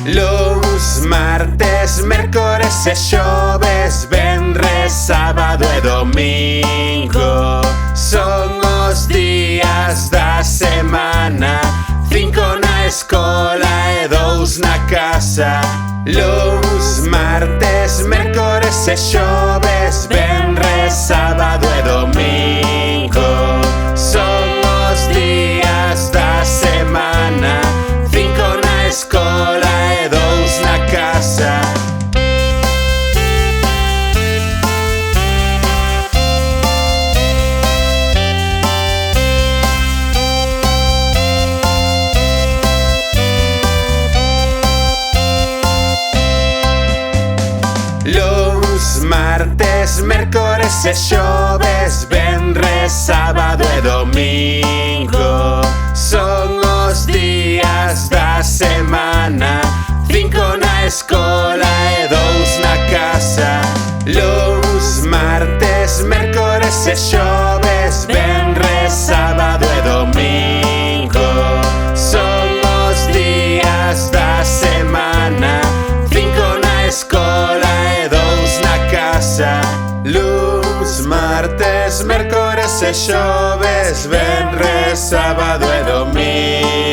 Luns, martes, mércores e xoves, venres, sábado e domingo. Son os días da semana, 5 na escola e 2 na casa. Luns, martes, mércores e xoves, venres, sábado e domingo. Son os días da semana, 5 na escola e 2 na casa. Luns, martes, mércores e xoves, venres, sábado e domingo. Son os días da semana, 5 na escola e 2 na casa. Luns, martes, mércores e xoves, venres, sábado e domingo. Son os días da semana, 5 na escola e 2 na casa. Luns, martes, mércores e xoves, venres, sábado e domingo.